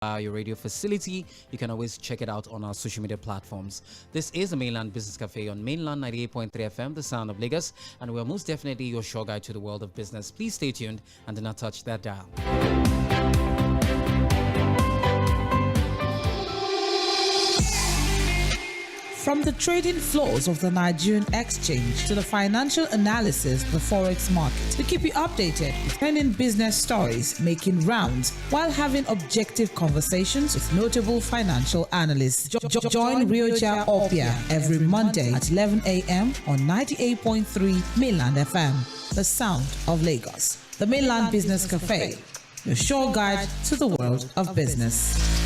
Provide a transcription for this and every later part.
your radio facility. You can always check it out on our social media platforms. This is the Mainland Business Cafe on Mainland 98.3 FM, the sound of Lagos, and we're most definitely your sure guide to the world of business. Please stay tuned and do not touch that dial. From the trading floors of the Nigerian exchange to the financial analysis of the forex market, we keep you updated with trending business stories making rounds while having objective conversations with notable financial analysts. Join Rioja Opia every Monday at 11 a.m. on 98.3 Mainland FM, the sound of Lagos. The Mainland Business Cafe, your sure guide to the world of business.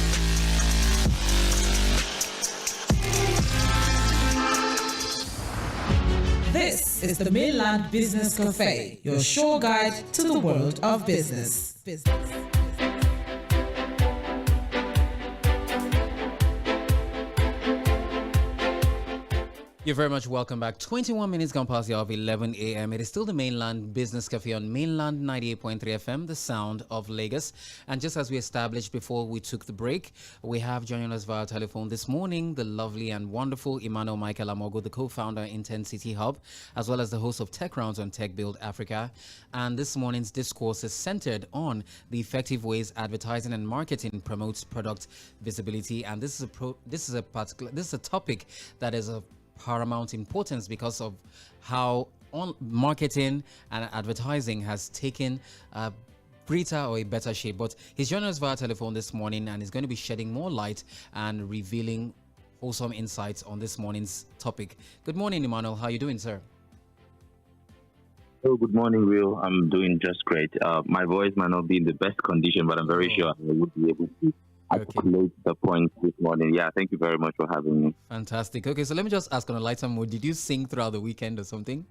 This is the Mainland Business Cafe, your sure guide to the world of business. You're very much welcome back. 21 minutes gone past the hour of 11 a.m. It is still the Mainland Business Cafe on Mainland 98.3 FM, the sound of Lagos. And just as we established before we took the break, we have joining us via telephone this morning the lovely and wonderful Mṃsoɪᴟ Amogu, the co-founder in 10 City Hub, as well as the host of Tech Rounds on Tech Build Africa. And this morning's discourse is centered on the effective ways advertising and marketing promotes product visibility. And this is a topic that is of paramount importance because of how marketing and advertising has taken a greater or a better shape. But he's joining us via telephone this morning and is going to be shedding more light and revealing wholesome insights on this morning's topic. Good morning, Emmanuel. How are you doing, sir? Oh, good morning, Will. I'm doing just great. My voice might not be in the best condition, but I'm very sure I would be able to articulate the point this morning. Yeah, thank you very much for having me. Fantastic. Okay, so let me just ask on a lighter mood. Did you sing throughout the weekend or something?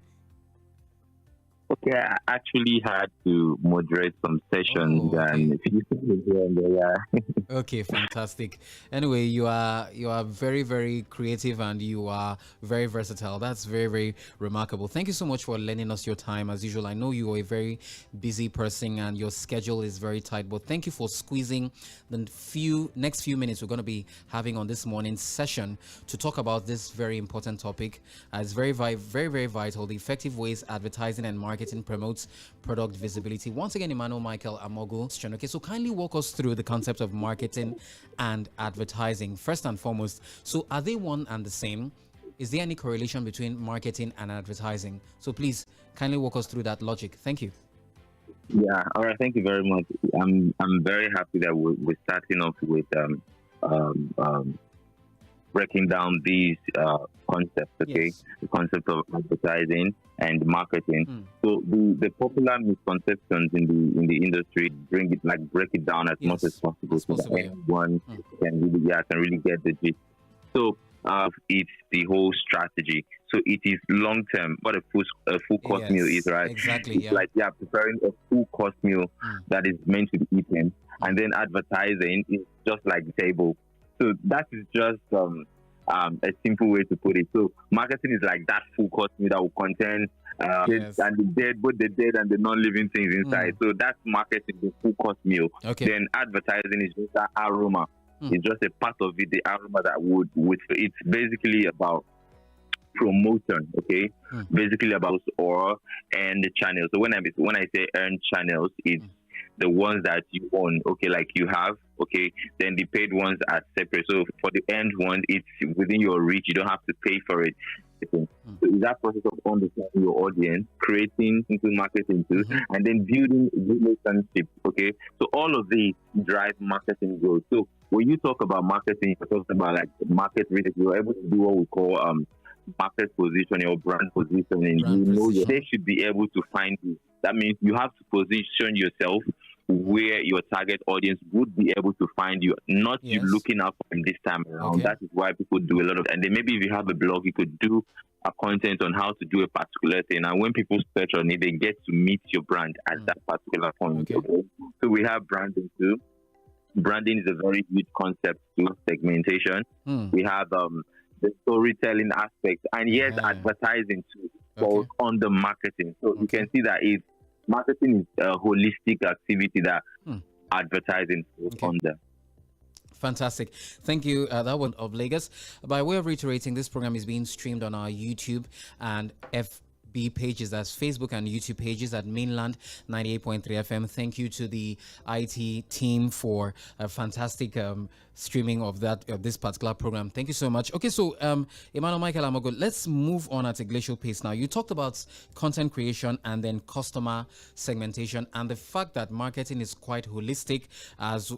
Okay, I actually had to moderate some sessions and a few things here and there. Yeah. Okay, fantastic. Anyway, you are very, very creative and you are very versatile. That's very, very remarkable. Thank you so much for lending us your time. As usual, I know you are a very busy person and your schedule is very tight, but thank you for squeezing the next few minutes we're going to be having on this morning's session to talk about this very important topic. It's very, very, very vital. The effective ways advertising and marketing promotes product visibility. Once again, Mṃsoɪᴟ Amogu. Okay, so kindly walk us through the concept of marketing and advertising. First and foremost, so are they one and the same? Is there any correlation between marketing and advertising? So please kindly walk us through that logic. Thank you. Yeah, all right. Thank you very much. I'm very happy that we're starting off with breaking down these concepts, okay? Yes. The concept of advertising and marketing. So the popular misconceptions in the industry break it down as much as possible so that everyone can really get the gist. So it's the whole strategy. So it is long term. What a full course meal is, right? Exactly. It's like preparing a full course meal that is meant to be eaten, and then advertising is just like the table. So that is just a simple way to put it. So marketing is like that full course meal that will contain both the dead and the non-living things inside. So that's marketing, the full course meal. Okay. Then advertising is just that aroma. It's just a part of it, the aroma that it's basically about promotion, okay? Basically about or and the channels. So when I say earned channels, it's the ones that you own, okay, like you have, okay, then the paid ones are separate. So for the earned ones, it's within your reach, you don't have to pay for it. So is that process of understanding your audience, creating into marketing too, and then building relationships, okay? So all of these drive marketing growth. So when you talk about marketing, you're talking about like market research, you're able to do what we call market positioning or brand positioning. They should be able to find you. That means you have to position yourself where your target audience would be able to find you, not you looking up for them this time around. That is why people do a lot of, and then maybe if you have a blog, you could do a content on how to do a particular thing. And when people search on it, they get to meet your brand at that particular point. Okay? So we have branding too. Branding is a very huge concept too, segmentation. We have the storytelling aspect, and yes, advertising too falls under marketing. So you can see that marketing is a holistic activity that advertising falls under. Fantastic. Thank you. That one of Lagos. By way of reiterating, this program is being streamed on our YouTube and FB pages, that's Facebook and YouTube pages at Mainland 98.3 FM. Thank you to the IT team for a fantastic streaming of this particular program. Thank you so much. Okay, so Emmanuel Michael Amogo, let's move on at a glacial pace now. You talked about content creation and then customer segmentation and the fact that marketing is quite holistic as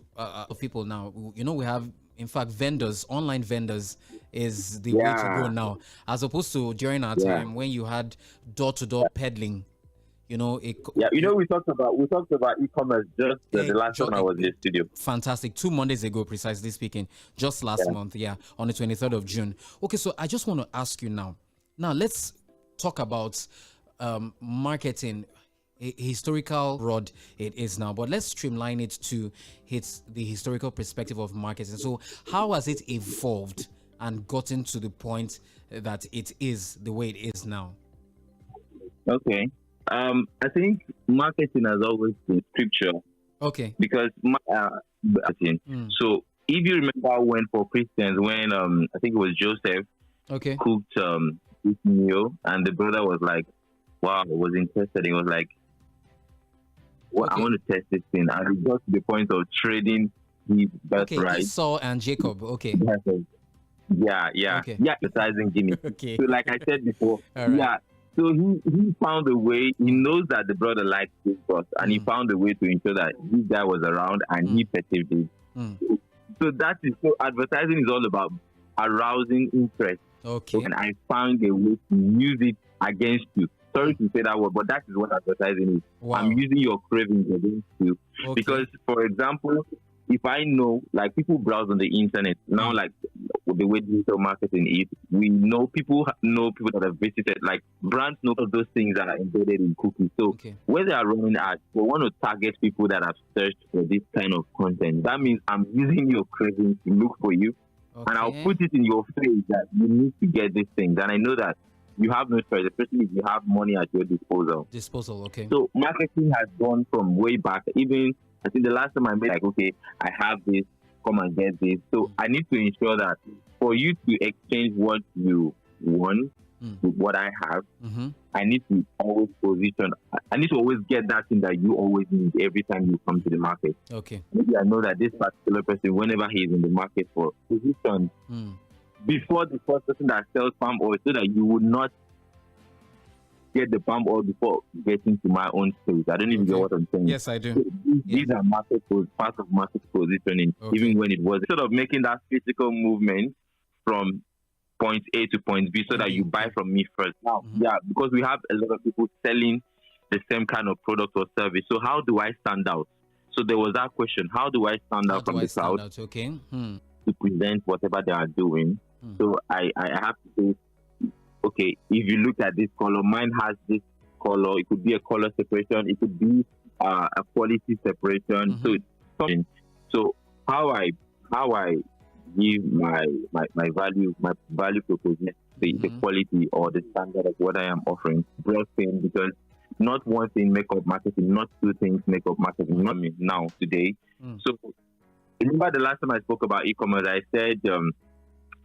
people now. You know, we have, in fact, vendors, online vendors is the way to go now, as opposed to during our time when you had door-to-door peddling. You know, we talked about e-commerce just the last time I was in the studio. Fantastic. 2 Mondays ago, precisely speaking, just last month, on the 23rd of June. Okay, so I just want to ask you now. Now, let's talk about marketing. A historical rod it is now, but let's streamline it to the historical perspective of marketing. So how has it evolved and gotten to the point that it is the way it is now? Okay. I think marketing has always been scripture. Okay. Because marketing. So if you remember when for Christians, when I think it was Joseph cooked this meal and the brother was like, wow, was interested. He was like, well, I want to test this thing. And it got to the point of trading his birthright. Esau and Jacob. Okay. Yeah. Advertising gimmick. So like I said before, so he found a way. He knows that the brother likes this boss, and he found a way to ensure that this guy was around and he perceived it. So advertising is all about arousing interest. Okay. And I found a way to use it against you. Sorry to say that word, but that is what advertising is. Wow. I'm using your cravings against you. Because, for example, if I know, like people browse on the internet, now like the way digital marketing is, we know people that have visited, like brands know those things that are embedded in cookies. So when they are running ads, they want to target people that have searched for this kind of content. That means I'm using your cravings to look for you, and I'll put it in your face that you need to get these things. And I know that you have no choice, especially if you have money at your disposal. So marketing has gone from way back. Even I think the last time I made like, okay, I have this, come and get this. So I need to ensure that for you to exchange what you want with what I have, I need to always get that thing that you always need every time you come to the market. Okay. Maybe I know that this particular person, whenever he is in the market for positions, before the first person that sells palm oil, so that you would not get the palm oil before getting to my own space. I don't even get what I'm saying. Yes, I do. So these are part of market positioning, even when it was sort of making that physical movement from point A to point B so that you buy from me first. Now, because we have a lot of people selling the same kind of product or service. So how do I stand out? So there was that question. How do I stand out from the crowd to present whatever they are doing? So I have to say, okay, if you look at this color, mine has this color. It could be a color separation. It could be a quality separation. So it's something. So how I give my value proposition, the quality or the standard of what I am offering, broad thing, because not one thing make up marketing, not two things make up marketing. Not me now today. So remember the last time I spoke about e-commerce, I said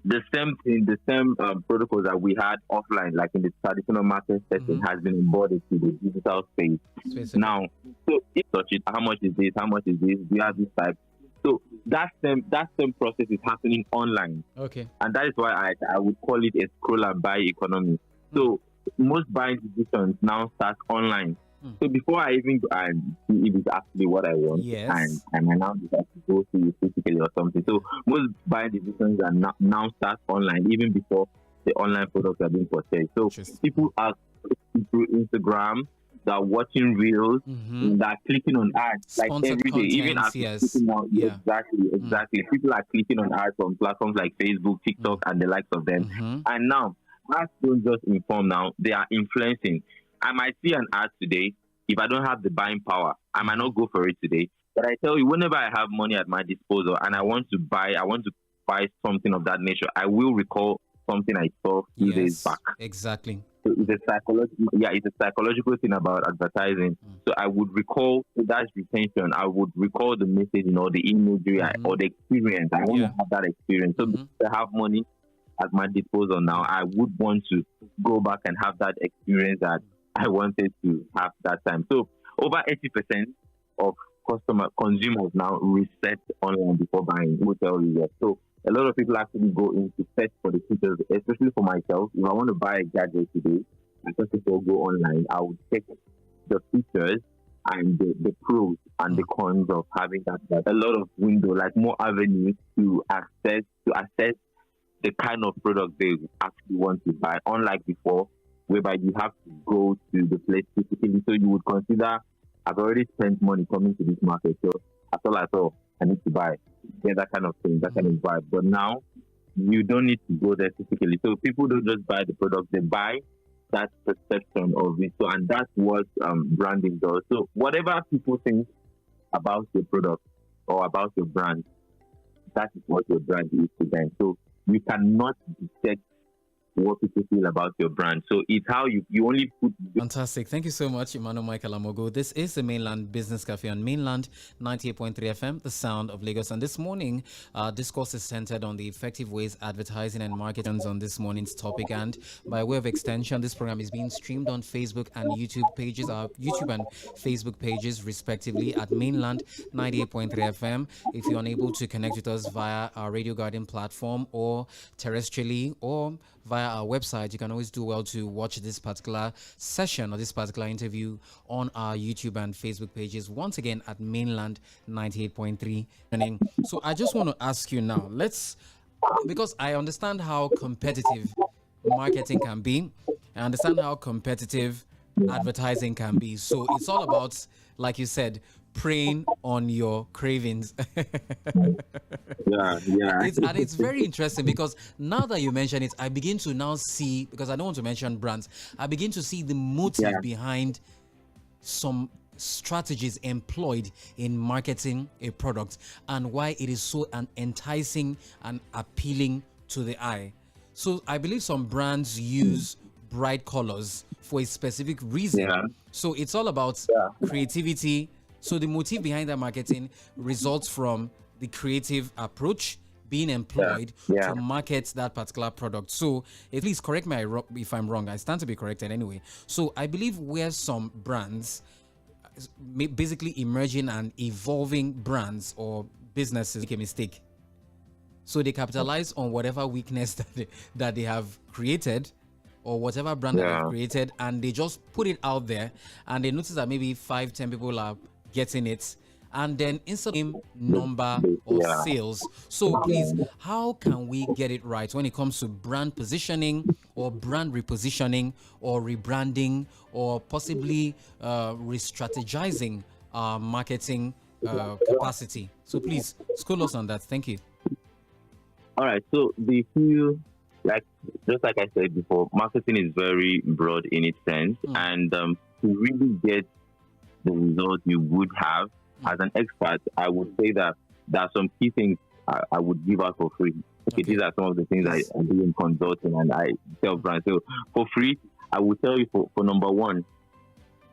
the same thing, the same protocols that we had offline, like in the traditional market setting, has been embodied to the digital space. Now, so if touch it, how much is this? How much is this? Do you have this type? So that same process is happening online. Okay. And that is why I would call it a scroll and buy economy. So most buying decisions now start online. So before I even go and see if it's actually what I want, and I now decide to go see it physically or something. So most buying decisions are now start online, even before the online products are being purchased. So people are through Instagram, they're watching reels, they're clicking on ads like every day, even after clicking on exactly. People are clicking on ads on platforms like Facebook, TikTok, and the likes of them. And now ads don't just inform now; they are influencing. I might see an ad today. If I don't have the buying power, I might not go for it today. But I tell you, whenever I have money at my disposal and I want to buy something of that nature, I will recall something I saw few days back. Exactly. So it's a psychological thing about advertising. So I would recall, so that's retention. I would recall the message, the imagery or the experience. I want to have that experience. So to have money at my disposal now, I would want to go back and have that experience that I wanted to have that time. So over 80% of consumers now research online before buying. Will tell you that. So a lot of people actually go in to search for the features, especially for myself. If I want to buy a gadget today, I first of all go online. I would check the features and the pros and the cons of having that. A lot of windows, like more avenues to assess the kind of product they actually want to buy. Unlike before, whereby you have to go to the place physically. So you would consider, I've already spent money coming to this market, so that's all I need to buy. Get that kind of thing, that kind of vibe. But now, you don't need to go there physically. So people don't just buy the product, they buy that perception of it. So, and that's what branding does. So whatever people think about your product or about your brand, that is what your brand is to them. So you cannot detect what people feel about your brand. So it's how you only put... Fantastic. Thank you so much, Emmanuel Michael Amogo. This is the Mainland Business Cafe on Mainland 98.3 FM, the sound of Lagos. And this morning, discourse is centered on the effective ways advertising and marketing on this morning's topic. And by way of extension, this program is being streamed on Facebook and YouTube pages, our YouTube and Facebook pages, respectively, at Mainland 98.3 FM. If you're unable to connect with us via our Radio Garden platform or terrestrially or via our website, you can always do well to watch this particular session or this particular interview on our YouTube and Facebook pages, once again at Mainland 98.3. So I just want to ask you now, because I understand how competitive marketing can be, I understand how competitive advertising can be. So it's all about, like you said, preying on your cravings. Yeah. It's very interesting because now that you mention it, I begin to now see, because I don't want to mention brands, I begin to see the motive behind some strategies employed in marketing a product and why it is so enticing and appealing to the eye. So I believe some brands use bright colors for a specific reason. So it's all about creativity. So the motive behind that marketing results from the creative approach being employed to market that particular product. So please correct me if I'm wrong. I stand to be corrected anyway. So I believe where some brands, basically emerging and evolving brands or businesses, make a mistake. So they capitalize on whatever weakness that they have created or whatever brand that they've created, and they just put it out there, and they notice that maybe 5-10 people are getting it, and then instantly number of sales. So please, how can we get it right when it comes to brand positioning or brand repositioning or rebranding or possibly re-strategizing our marketing capacity? So please, school us on that. Thank you. All right. So just like I said before, marketing is very broad in its sense, and to really get the result you would have as an expert, I would say that there are some key things I would give out for free. Okay, these are some of the things I do in consulting and I tell brands. So for free, I would tell you for number one,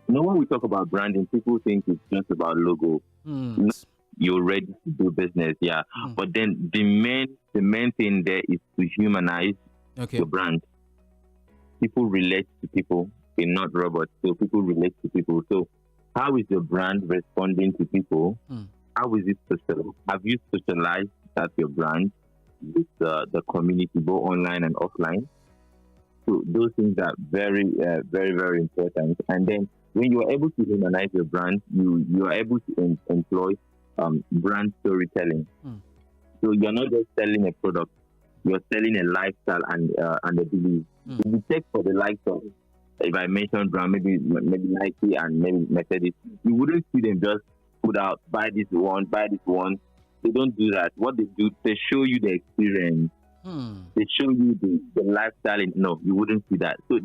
when we talk about branding, people think it's just about logo. You're ready to do business, but then the main thing there is to humanize your brand. People relate to people, they're not robots, so people relate to people. So how is your brand responding to people? How is it social? Have you socialized that your brand with the community, both online and offline? So those things are very, very, very important. And then when you are able to humanize your brand, you are able to employ brand storytelling. So you're not just selling a product, you're selling a lifestyle and a belief. If you take for the likes of, if I mention brand, maybe Nike and maybe Mercedes, you wouldn't see them just put out, buy this one. They don't do that. What they do, they show you the experience. They show you the lifestyle. No, you wouldn't see that. So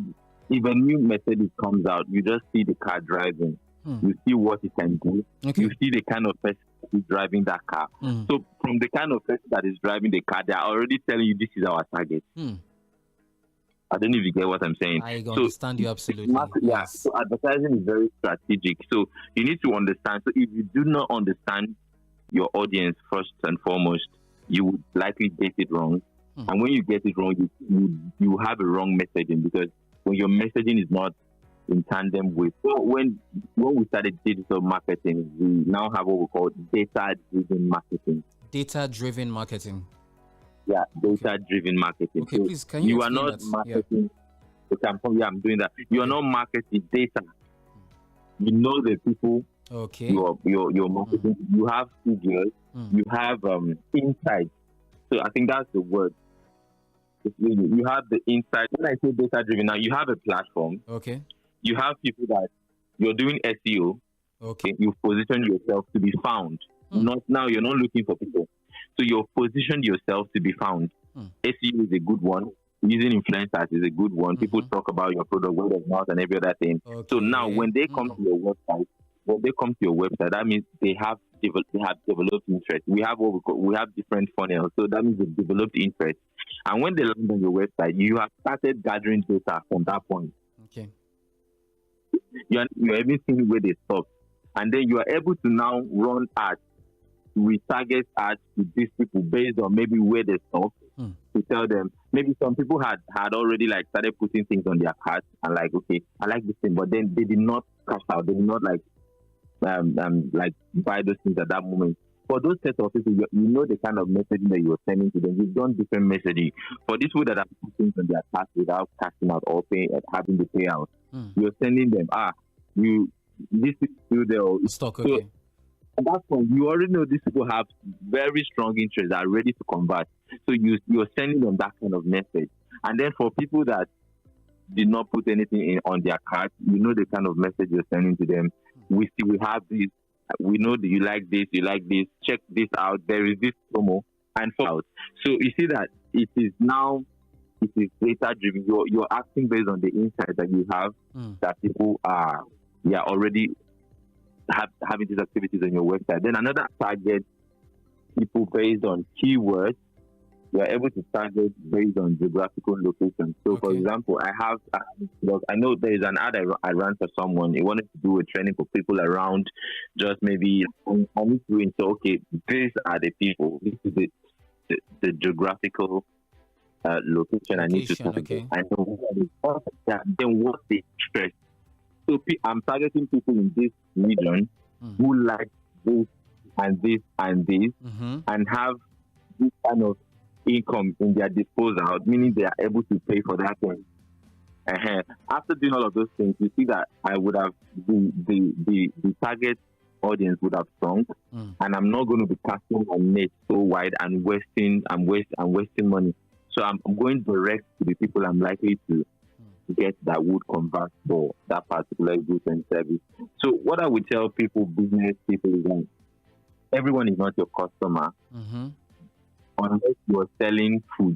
if a new Mercedes comes out, you just see the car driving. You see what it can do. You see the kind of person who's driving that car. So from the kind of person that is driving the car, they are already telling you this is our target. I don't know if you get what I'm saying. I understand you absolutely. Yes. So advertising is very strategic. So you need to understand. So if you do not understand your audience first and foremost, you would likely get it wrong. And when you get it wrong, you have a wrong messaging, because when your messaging is not in tandem with, when we started digital marketing, we now have what we call data-driven marketing. Data-driven marketing. Yeah, data-driven marketing. Okay, so please, can you explain are not that? marketing. Yeah. I'm doing that. You are not marketing data. You know the people. Okay. Your marketing. You have figures. You have insights. So I think that's the word. You have the insight. When I say data-driven, now you have a platform. Okay. You have people that you're doing SEO. Okay. You position yourself to be found. Not now. You're not looking for people. So you've positioned yourself to be found. SEO is a good one. Using influencers is a good one. People talk about your product, word of mouth, and every other thing. Okay. So now, when they come to your website, that means they have developed interest. We have different funnels. So that means they've developed interest. And when they land on your website, you have started gathering data from that point. Okay. You're even seeing where they stop, and then you are able to now run ads. We target ads to these people based on maybe where they stop, to tell them. Maybe some people had already started putting things on their carts and okay, I like this thing, but then they did not cash out. They did not buy those things at that moment. For those sets of people, you know the kind of messaging that you're sending to them. You've done different messaging. For these people that are putting things on their carts without cashing out or having the payout, you're sending them, this is still there. Stock, okay. So, at that point, you already know these people have very strong interest, are ready to convert. So you're sending them that kind of message. And then for people that did not put anything on their card, you know the kind of message you're sending to them. We have this. We know that you like this, check this out. There is this promo and out. So you see that it is data driven. You're acting based on the insight that you have that people are already having these activities on your website. Then another target people based on keywords. You are able to target based on geographical location. So, for example, I know there is an ad I ran for someone. He wanted to do a training for people around just maybe, I need to ensure, okay, these are the people. This is the geographical location I need to target. Okay. And then what's the interest? So I'm targeting people in this region who like this and this and this and have this kind of income in their disposal, meaning they are able to pay for that thing. After doing all of those things, you see that I would have the target audience would have shrunk, and I'm not going to be casting my net so wide and wasting money. So I'm going direct to the people I'm likely to get that would convert for that particular goods and service. So what I would tell people, business people, is that everyone is not your customer. Unless you're selling food.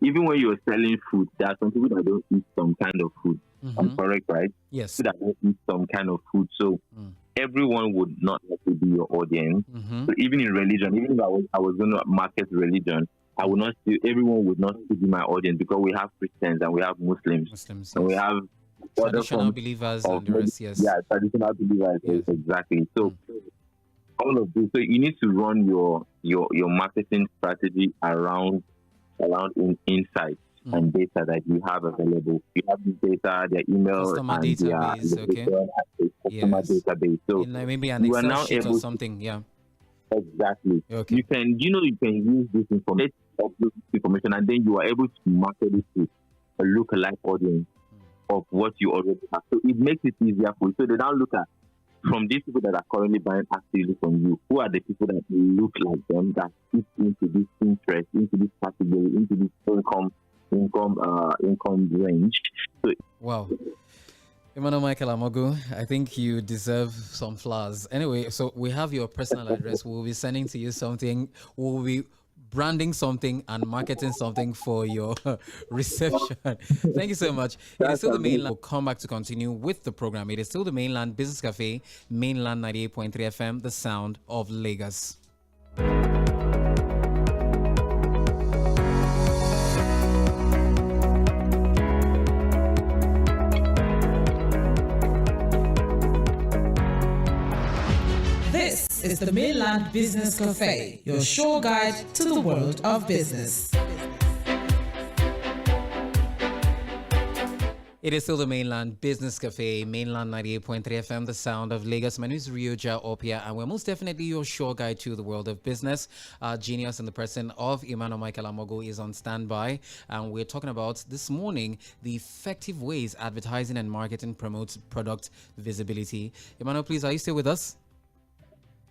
Even when you're selling food, there are some people that don't eat some kind of food. I'm correct, right? Yes. People that don't eat some kind of food. So everyone would not necessarily be your audience. So even in religion, even if I was going to market religion, I would not see, everyone would not be my audience, because we have Christians and we have Muslims and we have traditional believers and the rest. Yes. Yeah, traditional believers. Yes. Exactly. So all of this. So you need to run your marketing strategy around insights and data that you have available. You have the data, their email, customer and database, customer database. So maybe an Excel sheet or something. Yeah. Exactly. Okay. You can use this information, and then you are able to market it to a lookalike audience of what you already have. So it makes it easier for you. So they now look at, from these people that are currently buying actively from you, who are the people that look like them, that fit into this interest, into this category, into this income range. So, wow. Emmanuel Michael Amogu, I think you deserve some flowers. Anyway, so we have your personal address. We'll be sending to you something. We'll be branding something and marketing something for your reception. Thank you so much. It is still the mainland. We'll come back to continue with the program. It is still the mainland Business Cafe, mainland 98.3 FM, the sound of Lagos. the Mainland Business Cafe, your sure guide to the world of business. It is still the Mainland Business Cafe, Mainland 98.3 FM, the sound of Lagos. My name is Rioja Opia, and we're most definitely your sure guide to the world of business. Genius and the person of Emmanuel Michael Amogo is on standby, and we're talking about this morning the effective ways advertising and marketing promotes product visibility. Emmanuel, please, are you still with us?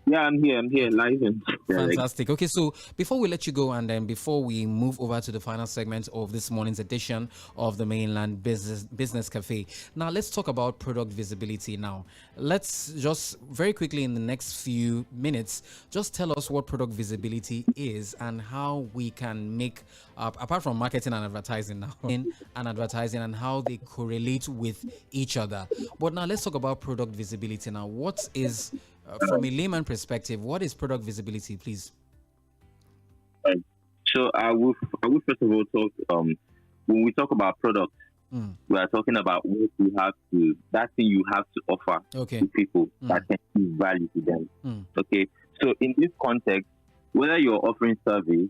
Yeah, I'm here, live and fantastic. Okay, so before we let you go and then before we move over to the final segment of this morning's edition of the Mainland Business Cafe, now let's talk about product visibility now. Let's just very quickly in the next few minutes, just tell us what product visibility is and how we can make, apart from marketing and advertising now, and how they correlate with each other. But now let's talk about product visibility now. What is from a layman perspective, what is product visibility, please? So I will first of all talk, when we talk about products, we are talking about what you have to, that thing you have to offer to people that can give value to them. Okay, so in this context, whether you're offering service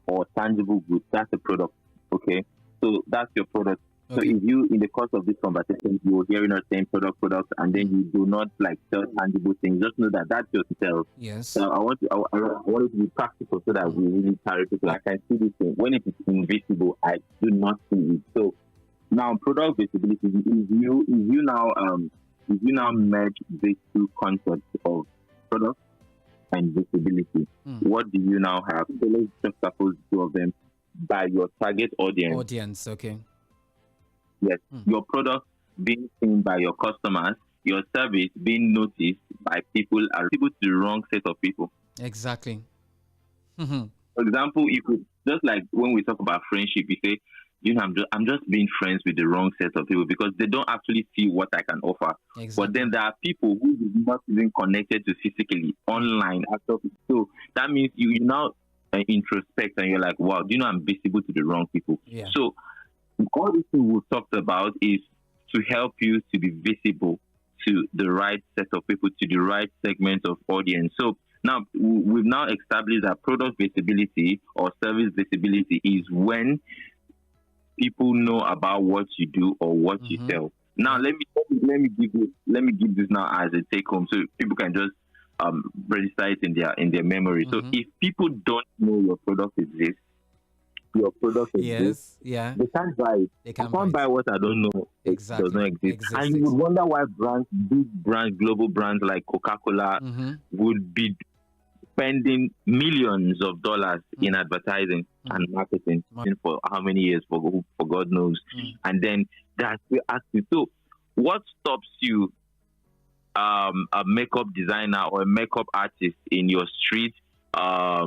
or tangible goods, that's a product. Okay, so that's your product. So if you, in the course of this conversation, you're hearing us saying product, and then you do not like sell tangible things, just know that that's yourself. Yes. So I want it to be practical so that we really carry people. I can see this thing. When it is invisible, I do not see it. So now product visibility, if you now merge these two concepts of product and visibility, what do you now have? So let's just suppose two of them by your target audience. Okay. Yes, your product being seen by your customers, your service being noticed by people are people to the wrong set of people. Exactly. For example, if we, just like when we talk about friendship, you say, I'm just being friends with the wrong set of people because they don't actually see what I can offer. Exactly. But then there are people who are not even connected to physically online. So that means you now introspect and you're like, wow, I'm visible to the wrong people. Yeah. So all these things we've talked about is to help you to be visible to the right set of people, to the right segment of audience. So now we've now established that product visibility or service visibility is when people know about what you do or what you sell. Now let me give this now as a take home so people can just register it in their memory. So if people don't know your product exists, your product exists, they can't buy it. They can't buy what I don't know. Exactly. It does not exist. And you would wonder why big brands, global brands like Coca-Cola would be spending millions of dollars in advertising and marketing for how many years, for God knows. And then that's the asking. So what stops you, a makeup designer or a makeup artist in your street, a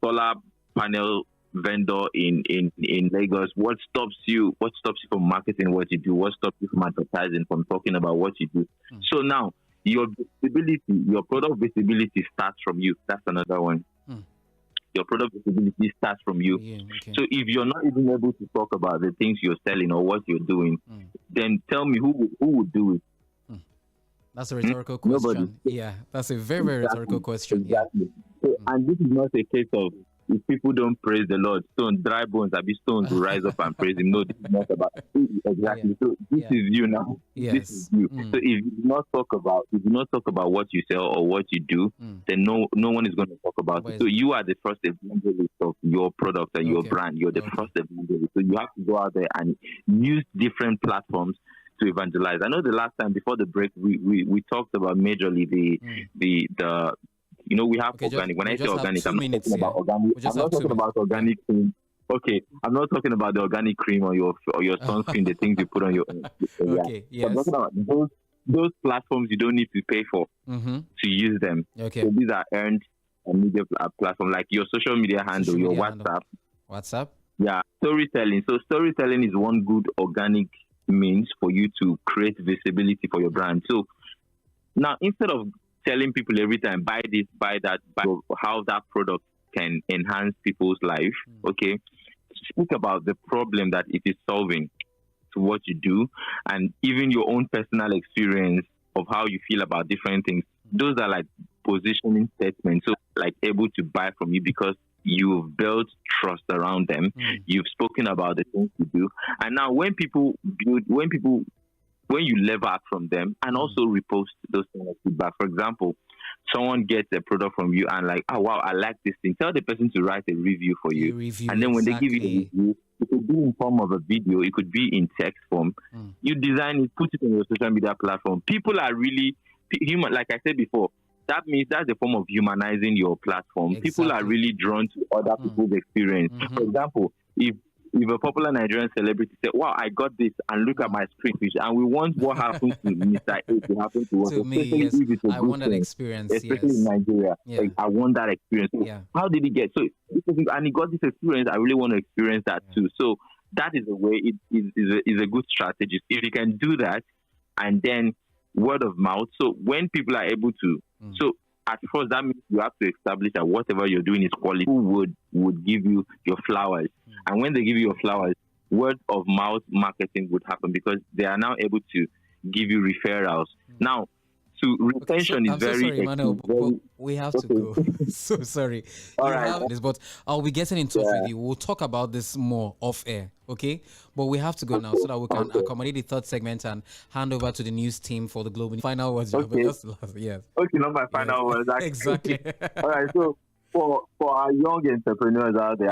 solar panel vendor in Lagos? What stops you from marketing what you do? What stops you from advertising, from talking about what you do? So now your visibility, your product visibility starts from you. That's another one. Your product visibility starts from you. So if you're not even able to talk about the things you're selling or what you're doing, then tell me who would do it? That's a rhetorical question. Nobody. Yeah, that's a very, very rhetorical question. Exactly. So, and this is not a case of if people don't praise the Lord, dry bones, stones will rise up and praise Him. No, this is not about exactly. So this is you now. Yes. This is you. So if you do not talk about what you sell or what you do, then no one is going to talk about it. So you are the first evangelist of your product and your brand. You're the first evangelist. So you have to go out there and use different platforms to evangelize. I know the last time before the break we talked about majorly the we have organic. When I say organic, I'm not talking about organic. I'm not talking about organic cream. Okay, I'm not talking about the organic cream or your sunscreen, the things you put on your own. Okay, yes. I'm talking about those platforms you don't need to pay for to use them. Okay. So these are earned media platforms like your social media handle, your WhatsApp. WhatsApp? Yeah, storytelling. So storytelling is one good organic means for you to create visibility for your brand. So now instead of telling people every time, buy this, buy that, how that product can enhance people's life, okay? Speak about the problem that it is solving to what you do and even your own personal experience of how you feel about different things. those are like positioning statements. So like able to buy from you because you've built trust around them. You've spoken about the things you do. And now when you lever from them and also repost those kind of feedback. For example, someone gets a product from you and like, oh wow, I like this thing. Tell the person to write a review for you. And then when they give you a review, it could be in form of a video, it could be in text form. You design it, put it on your social media platform. People are really human, like I said before. That means that's a form of humanizing your platform. People are really drawn to other people's experience. For example, if a popular Nigerian celebrity said, wow, I got this, and look at my screenfish, and we want what happens to Mr. A to happen to us. To me, yes. I want that experience, especially in Nigeria. Yeah. Like, I want that experience. So how did he get? So, and he got this experience, I really want to experience that too. So that is a way, it is a good strategy. If you can do that, and then word of mouth. So when people are able to, so at first that means you have to establish that whatever you're doing is quality. Who would give you your flowers, and when they give you your flowers, word of mouth marketing would happen because they are now able to give you referrals. Now, so retention is very. Sorry, Emmanuel, we have to go. So sorry. All right. But I'll be getting in touch with you. We'll talk about this more off air, okay? But we have to go now so that we can accommodate the third segment and hand over to the news team for the global final words. Okay. Yes. Okay, not my final words. Exactly. All right. So for our young entrepreneurs out there,